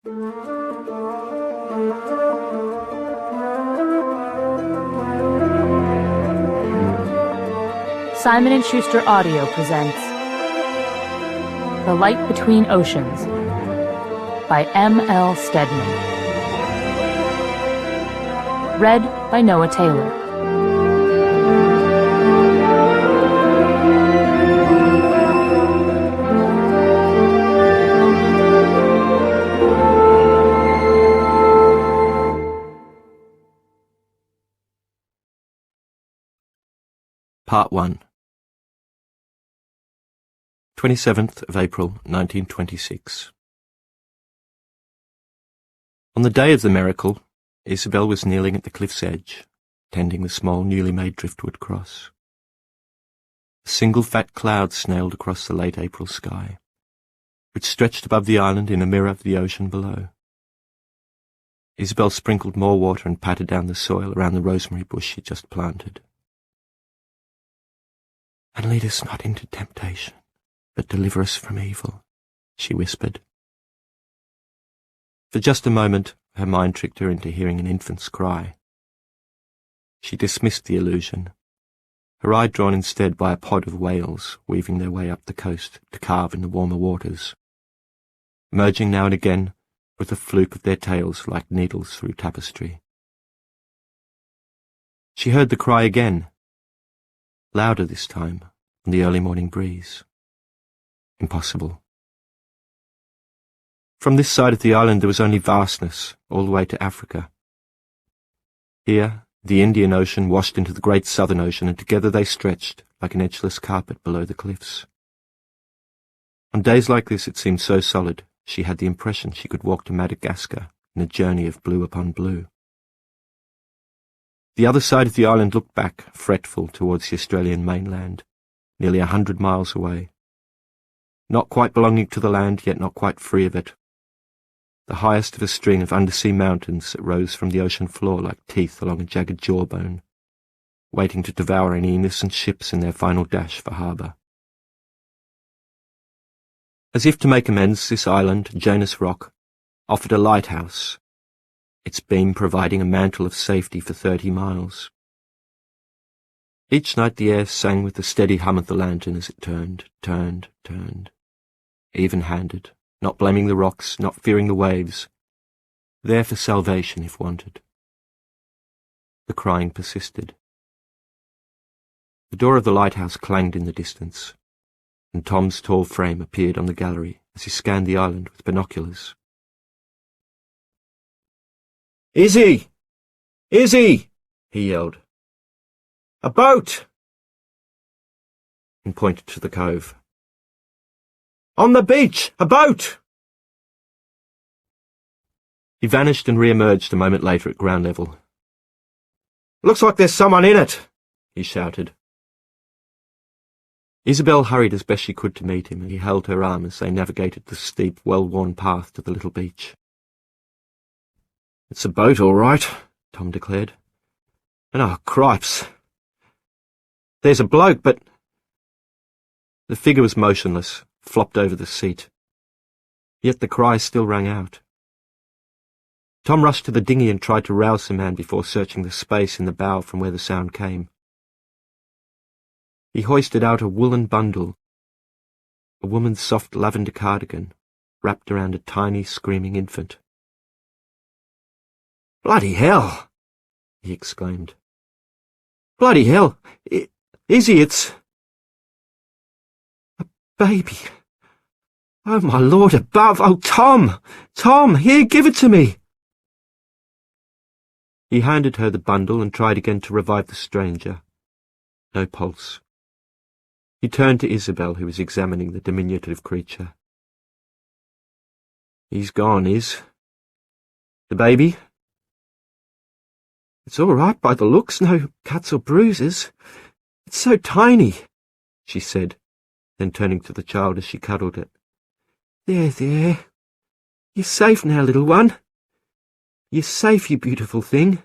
Simon & Schuster Audio presents The Light Between Oceans by M.L. Stedman. Read by Noah Taylor. Part 1. 27th of April, 1926. On the day of the miracle, Isabel was kneeling at the cliff's edge, tending the small newly made driftwood cross. A single fat cloud snailed across the late April sky, which stretched above the island in a mirror of the ocean below. Isabel sprinkled more water and patted down the soil around the rosemary bush she'd just planted. "And lead us not into temptation, but deliver us from evil," she whispered. For just a moment, her mind tricked her into hearing an infant's cry. She dismissed the illusion, her eye drawn instead by a pod of whales weaving their way up the coast to calve in the warmer waters, merging now and again with the fluke of their tails like needles through tapestry. She heard the cry again, louder this time, on the early morning breeze. Impossible. From this side of the island there was only vastness, all the way to Africa. Here, the Indian Ocean washed into the great Southern Ocean, and together they stretched like an edgeless carpet below the cliffs. On days like this it seemed so solid, she had the impression she could walk to Madagascar in a journey of blue upon blue. The other side of the island looked back, fretful, towards the Australian mainland, nearly 100 miles away. Not quite belonging to the land, yet not quite free of it. The highest of a string of undersea mountains that rose from the ocean floor like teeth along a jagged jawbone, waiting to devour any innocent ships in their final dash for harbour. As if to make amends, this island, Janus Rock, offered a lighthouse, its beam providing a mantle of safety for 30 miles. Each night the air sang with the steady hum of the lantern as it turned, even-handed, not blaming the rocks, not fearing the waves, there for salvation if wanted. The crying persisted. The door of the lighthouse clanged in the distance, and Tom's tall frame appeared on the gallery as he scanned the island with binoculars. "Izzy! Izzy!" he yelled. "A boat!" and pointed to the cove. "On the beach! A boat!" He vanished and re-emerged a moment later at ground level. "Looks like there's someone in it," he shouted. Isabel hurried as best she could to meet him, and he held her arm as they navigated the steep, well-worn path to the little beach. "It's a boat, all right," Tom declared. "And oh, cripes! There's a bloke, but—" The figure was motionless, flopped over the seat. Yet the cry still rang out. Tom rushed to the dinghy and tried to rouse the man before searching the space in the bow from where the sound came. He hoisted out a woolen bundle, a woman's soft lavender cardigan, wrapped around a tiny, screaming infant. "Bloody hell!" he exclaimed. "Bloody hell! Izzy, it's a baby. Oh, my Lord above! Oh, Tom! Tom, here, give it to me!" He handed her the bundle and tried again to revive the stranger. No pulse. He turned to Isabel, who was examining the diminutive creature. "He's gone, the baby?" "It's all right by the looks, no cuts or bruises. It's so tiny," she said, then turning to the child as she cuddled it. There. You're safe now, little one. You're safe, you beautiful thing."